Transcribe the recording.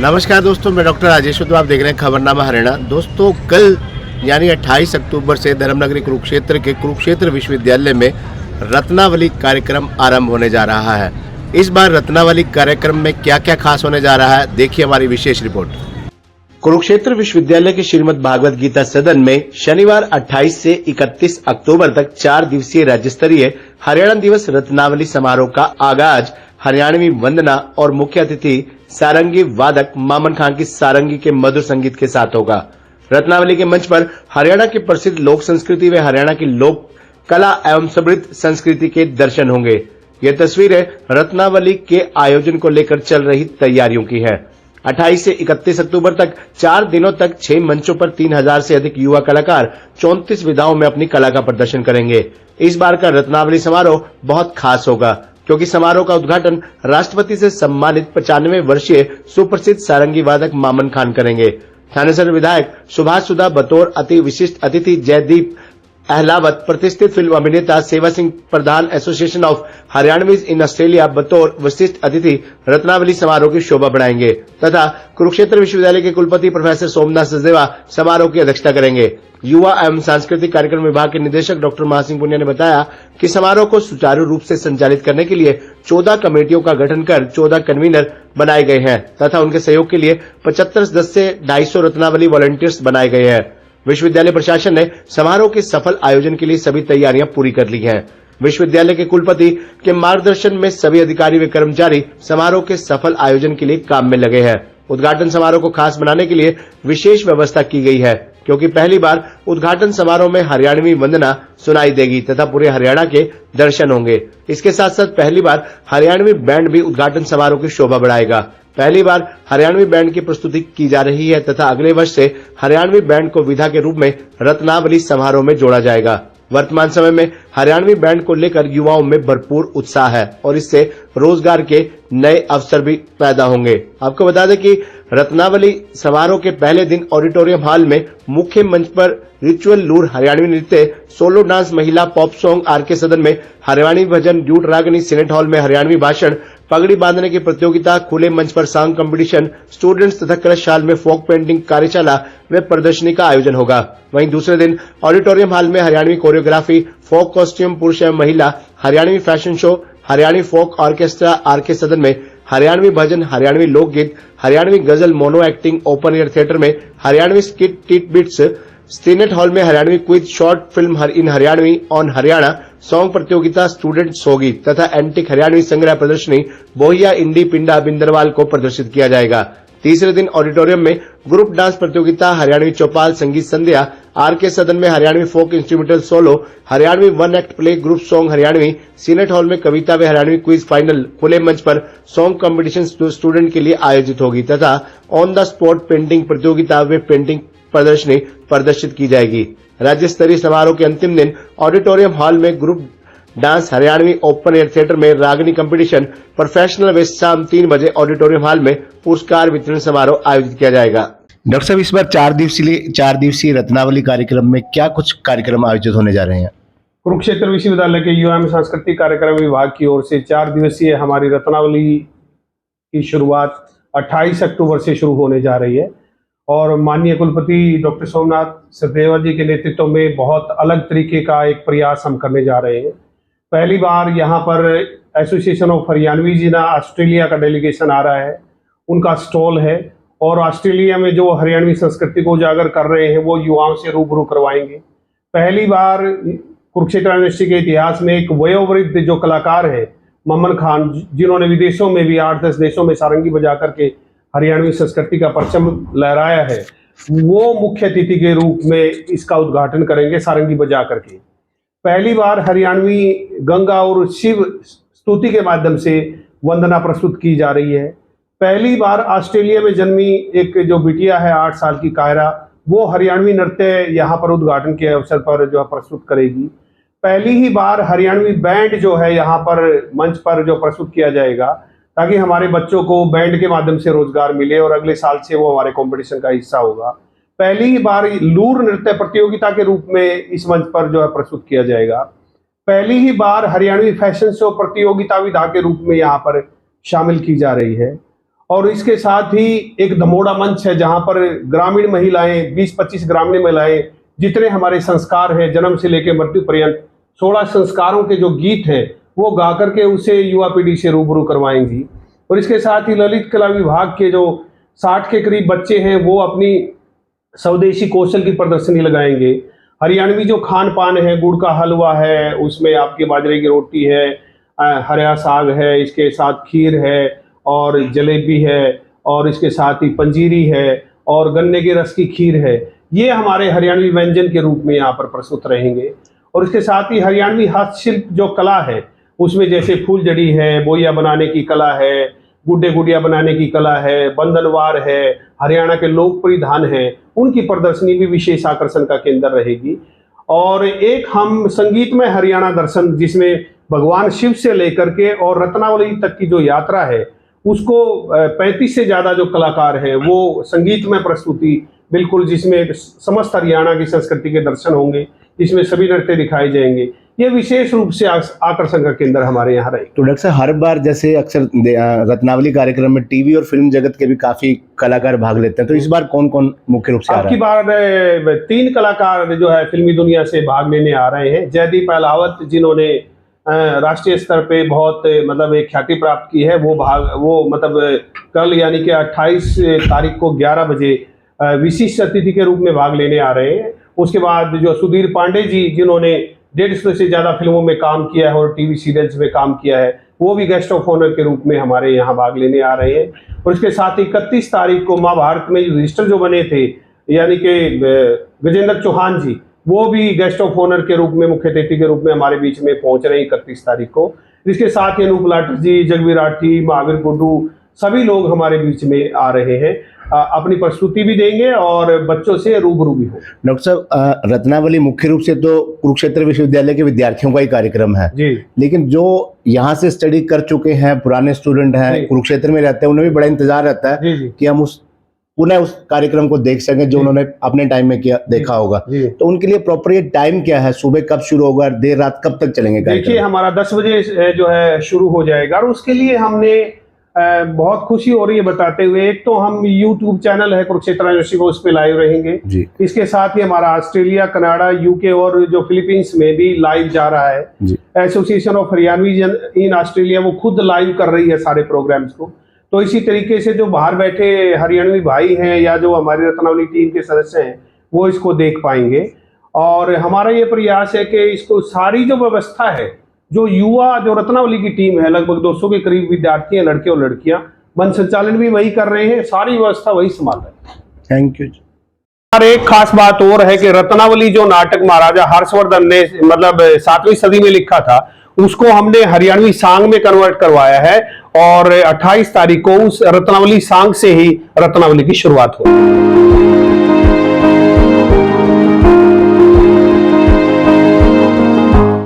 नमस्कार दोस्तों, मैं डॉक्टर राजेश हूं। तो आप देख रहे हैं खबरनामा हरियाणा। दोस्तों, कल यानी 28 अक्टूबर से धर्मनगरी कुरुक्षेत्र के कुरुक्षेत्र विश्वविद्यालय में रत्नावली कार्यक्रम आरंभ होने जा रहा है। इस बार रत्नावली कार्यक्रम में क्या क्या खास होने जा रहा है, देखिए हमारी विशेष रिपोर्ट। कुरुक्षेत्र विश्वविद्यालय के श्रीमद् भागवत गीता सदन में शनिवार 28 से 31 अक्टूबर तक 4 दिवसीय राज्य स्तरीय हरियाणा दिवस रत्नावली समारोह का आगाज हरियाणवी वंदना और मुख्य अतिथि सारंगी वादक मामन खान की सारंगी के मधुर संगीत के साथ होगा। रत्नावली के मंच पर हरियाणा की प्रसिद्ध लोक संस्कृति व हरियाणा की लोक कला एवं समृद्ध संस्कृति के दर्शन होंगे। ये तस्वीरें रत्नावली के आयोजन को लेकर चल रही तैयारियों की है। 28 से 31 अक्टूबर तक 4 दिनों तक 6 मंचों पर 3000 से अधिक युवा कलाकार 34 विधाओं में अपनी कला का प्रदर्शन करेंगे। इस बार का रत्नावली समारोह बहुत खास होगा क्योंकि समारोह का उद्घाटन राष्ट्रपति से सम्मानित 95 वर्षीय सुप्रसिद्ध सारंगी वादक मामन खान करेंगे। थानेसर विधायक सुभाष सुधा बतौर अति विशिष्ट अतिथि, जयदीप अहलावत प्रतिष्ठित फिल्म अभिनेता, सेवा सिंह प्रधान association of Haryanvis in Australia बतौर विशिष्ट अतिथि रत्नावली समारोह की शोभा बढ़ाएंगे तथा कुरुक्षेत्र विश्वविद्यालय के कुलपति प्रोफेसर सोमनाथ सचदेवा समारोह की अध्यक्षता करेंगे। युवा एवं सांस्कृतिक कार्यक्रम विभाग के निदेशक डॉक्टर महासिंह पुनिया ने बताया कि समारोह को सुचारू रूप से संचालित करने के लिए 14 कमेटियों का गठन कर 14 कन्वीनर बनाए गए हैं तथा उनके सहयोग के लिए 75 सदस्य से 250 रत्नावली वॉलंटियर्स बनाए गए हैं। विश्वविद्यालय प्रशासन ने समारोह के सफल आयोजन के लिए सभी तैयारियां पूरी कर ली हैं। विश्वविद्यालय के कुलपति के मार्गदर्शन में सभी अधिकारी व कर्मचारी समारोह के सफल आयोजन के लिए काम में लगे हैं। उद्घाटन समारोह को खास बनाने के लिए विशेष व्यवस्था की गई है क्योंकि पहली बार उद्घाटन समारोह में हरियाणवी वंदना सुनाई देगी तथा पूरे हरियाणा के दर्शन होंगे। इसके साथ साथ पहली बार हरियाणवी बैंड भी उद्घाटन समारोह की शोभा बढ़ाएगा। पहली बार हरियाणवी बैंड की प्रस्तुति की जा रही है तथा अगले वर्ष से हरियाणवी बैंड को विधा के रूप में रत्नावली समारोह में जोड़ा जाएगा। वर्तमान समय में हरियाणवी बैंड को लेकर युवाओं में भरपूर उत्साह है और इससे रोजगार के नए अवसर भी पैदा होंगे। आपको बता दें कि रत्नावली समारोह के पहले दिन ऑडिटोरियम हॉल में मुख्य मंच पर रिचुअल लूर हरियाणवी नृत्य, सोलो डांस, महिला पॉप सॉन्ग, आरके सदन में हरियाणवी भजन, ड्यूट रागनी, सीनेट हॉल में हरियाणवी भाषण, पगड़ी बांधने की प्रतियोगिता, खुले मंच पर सॉन्ग कंपटीशन, स्टूडेंट्स तथा कलश हॉल में फोक पेंटिंग कार्यशाला व प्रदर्शनी का आयोजन होगा। वहीं दूसरे दिन ऑडिटोरियम हॉल में हरियाणवी कोरियोग्राफी, फोक कॉस्ट्यूम, पुरुष एवं महिला, Haryanvi fashion show, Haryanvi folk orchestra, RK Sadan में हरियाणवी भजन, हरियाणवी लोकगीत, हरियाणवी गजल, mono acting, open air theatre में Haryanvi skit titbits, senate hall में Haryanvi quiz, short film in Haryanvi on Haryana, song प्रतियोगिता, स्टूडेंट्स होगी तथा एंटिक हरियाणवी संग्रह प्रदर्शनी बोहिया इंडी पिंडा बिंदरवाल को प्रदर्शित किया जाएगा। तीसरे दिन ऑडिटोरियम में ग्रुप डांस प्रतियोगिता, हरियाणवी चौपाल, संगीत संध्या, आरके सदन में Haryanvi folk instrumental solo, Haryanvi one act play, group song Haryanvi, senate hall में कविता व हरियाणवी क्विज फाइनल, खुले मंच पर सॉन्ग कंपटीशन स्टूडेंट के लिए आयोजित होगी तथा ऑन द स्पॉट पेंटिंग प्रतियोगिता व पेंटिंग प्रदर्शनी प्रदर्शित की जाएगी। राज्य स्तरीय समारोह के अंतिम दिन ऑडिटोरियम हॉल में group dance, Haryanvi open air theatre में रागनी कंपटीशन, प्रोफेशनल व शाम 3 बजे ऑडिटोरियम हॉल में पुरस्कार वितरण समारोह आयोजित किया जाएगा। डॉक्टर साहब, इस बार 4 दिवसीय रत्नावली कार्यक्रम में क्या कुछ कार्यक्रम आयोजित होने जा रहे हैं? कुरुक्षेत्र विश्वविद्यालय के युवा एवं सांस्कृतिक कार्यक्रम विभाग की ओर से 4 दिवसीय हमारी रत्नावली की शुरुआत 28 अक्टूबर से शुरू होने जा रही है और माननीय कुलपति डॉक्टर सोमनाथ सचदेवा जी के नेतृत्व में बहुत अलग तरीके का एक प्रयास हम करने जा रहे हैं। पहली बार यहाँ पर association of Haryanvis in Australia का डेलीगेशन आ रहा है, उनका स्टॉल है और ऑस्ट्रेलिया में जो हरियाणवी संस्कृति को उजागर कर रहे हैं वो युवाओं से रूबरू करवाएंगे। पहली बार कुरुक्षेत्र यूनिवर्सिटी के इतिहास में एक वयोवृद्ध जो कलाकार है मामन खान, जिन्होंने विदेशों में भी 8-10 देशों में सारंगी बजा करके हरियाणवी संस्कृति का परचम लहराया है, वो मुख्य अतिथि के रूप में इसका उद्घाटन करेंगे सारंगी बजा करके। पहली बार हरियाणवी गंगा और शिव स्तुति के माध्यम से वंदना प्रस्तुत की जा रही है। पहली बार ऑस्ट्रेलिया में जन्मी एक जो बिटिया है 8 साल की कायरा, वो हरियाणवी नृत्य यहाँ पर उद्घाटन के अवसर पर जो प्रस्तुत करेगी। पहली ही बार हरियाणवी बैंड जो है यहाँ पर मंच पर जो प्रस्तुत किया जाएगा ताकि हमारे बच्चों को बैंड के माध्यम से रोजगार मिले और अगले साल से वो हमारे कंपटीशन का हिस्सा होगा। पहली ही बार लूर नृत्य प्रतियोगिता के रूप में इस मंच पर जो है प्रस्तुत किया जाएगा। पहली ही बार हरियाणवी फैशन शो प्रतियोगिता विधा के रूप में यहाँ पर शामिल की जा रही है और इसके साथ ही एक धमोड़ा मंच है जहां पर ग्रामीण महिलाएं 20-25 ग्रामीण महिलाएं जितने हमारे संस्कार हैं जन्म से लेकर मृत्यु पर्यंत 16 संस्कारों के जो गीत हैं वो गा करके उसे युवा पीढ़ी से रूबरू करवाएंगी। और इसके साथ ही ललित कला विभाग के जो 60 के करीब बच्चे हैं वो अपनी स्वदेशी कौशल की प्रदर्शनी लगाएंगे। हरियाणवी जो खान पान है, गुड़ का हलवा है, उसमें आपकी बाजरे की रोटी है, हरा साग है, इसके साथ खीर है और जलेबी है और इसके साथ ही पंजीरी है और गन्ने के रस की खीर है। ये हमारे हरियाणवी व्यंजन के रूप में यहाँ पर प्रस्तुत रहेंगे। और इसके साथ ही हरियाणवी हस्तशिल्प जो कला है उसमें जैसे फूल जड़ी है, बोइया बनाने की कला है, गुड्डे गुड़िया बनाने की कला है, बंधनवार है, हरियाणा के लोक परिधान है, उनकी प्रदर्शनी भी विशेष आकर्षण का केंद्र रहेगी। और एक हम संगीत में हरियाणा दर्शन जिसमें भगवान शिव से लेकर के और रत्नावली तक की जो यात्रा है उसको 35 से ज़्यादा जो कलाकार हैं वो संगीत में प्रस्तुति बिल्कुल जिसमें समस्त हरियाणा की संस्कृति के दर्शन होंगे, इसमें सभी नृत्य दिखाए जाएंगे। ये विशेष रूप से आकर्षण का केंद्र हमारे यहाँ रहे। तो डॉक्टर साहब, हर बार जैसे अक्सर रत्नावली कार्यक्रम में टीवी और फिल्म जगत के भी काफी कलाकार भाग लेते हैं, तो इस बार कौन कौन मुख्य रूप से आ रहा है? आपकी बार 3 कलाकार जो है फिल्मी दुनिया से भाग लेने आ रहे हैं। जयदीप अहलावत जिन्होंने राष्ट्रीय स्तर पे बहुत मतलब एक ख्याति प्राप्त की है, वो मतलब कल यानी कि 28 तारीख को 11 बजे विशिष्ट अतिथि के रूप में भाग लेने आ रहे हैं। उसके बाद जो सुधीर पांडे जी जिन्होंने 150 से ज़्यादा फिल्मों में काम किया है और टीवी सीरियल्स में काम किया है, वो भी गेस्ट ऑफ ऑनर के रूप में हमारे यहाँ भाग लेने आ रहे हैं। और इसके साथ ही 31 तारीख को महाभारत में रजिस्टर जो बने थे यानी कि गजेंद्र चौहान जी, वो भी गेस्ट ऑफ ऑनर के रूप में, मुख्य अतिथि के रूप में हमारे बीच में पहुंच रहे हैं 31 तारीख को। इसके साथ ही अनूप लाटर जी, जगवीर राठी, महावीर गुड्डू, सभी लोग हमारे बीच में आ रहे हैं, अपनी प्रस्तुति भी देंगे और बच्चों से रूबरू भी हो। डॉक्टर साहब, रत्नावली मुख्य रूप से तो कुरुक्षेत्र विश्वविद्यालय के विद्यार्थियों का ही कार्यक्रम है जी, लेकिन जो यहाँ से स्टडी कर चुके हैं, पुराने स्टूडेंट हैं, कुरुक्षेत्र में रहते हैं, उन्हें भी बड़ा इंतजार रहता है जी। कि हम पुनः उस कार्यक्रम को देख सकें जो उन्होंने अपने टाइम में किया देखा होगा। तो उनके लिए प्रॉपर ये टाइम क्या है, सुबह कब शुरू होगा, देर रात कब तक चलेंगे? देखिए, हमारा 10 बजे जो है शुरू हो जाएगा और उसके लिए हमने बहुत खुशी हो रही है बताते हुए, एक तो हम YouTube चैनल है कुरुक्षेत्र यूनिवर्सिटी को, उस पर लाइव रहेंगे जी। इसके साथ ही हमारा ऑस्ट्रेलिया, कनाडा, यूके और जो फिलीपींस में भी लाइव जा रहा है जी। Association of Haryanvi in Australia वो खुद लाइव कर रही है सारे प्रोग्राम्स को। तो इसी तरीके से जो बाहर बैठे हरियाणवी भाई हैं या जो हमारी रत्नावली टीम के सदस्य हैं वो इसको देख पाएंगे। और हमारा ये प्रयास है कि इसको सारी जो व्यवस्था है, जो युवा जो रत्नावली की टीम है, लगभग 200 के करीब विद्यार्थी हैं, लड़के और लड़कियां, मन संचालन भी वही कर रहे हैं, सारी व्यवस्था वही संभाल रहे हैं। Thank you. और एक खास बात और है कि रत्नावली जो नाटक महाराजा हर्षवर्धन ने मतलब 7वीं सदी में लिखा था, उसको हमने हरियाणवी सांग में कन्वर्ट करवाया है और 28 तारीख को उस रत्नावली सांग से ही रत्नावली की शुरुआत होगी।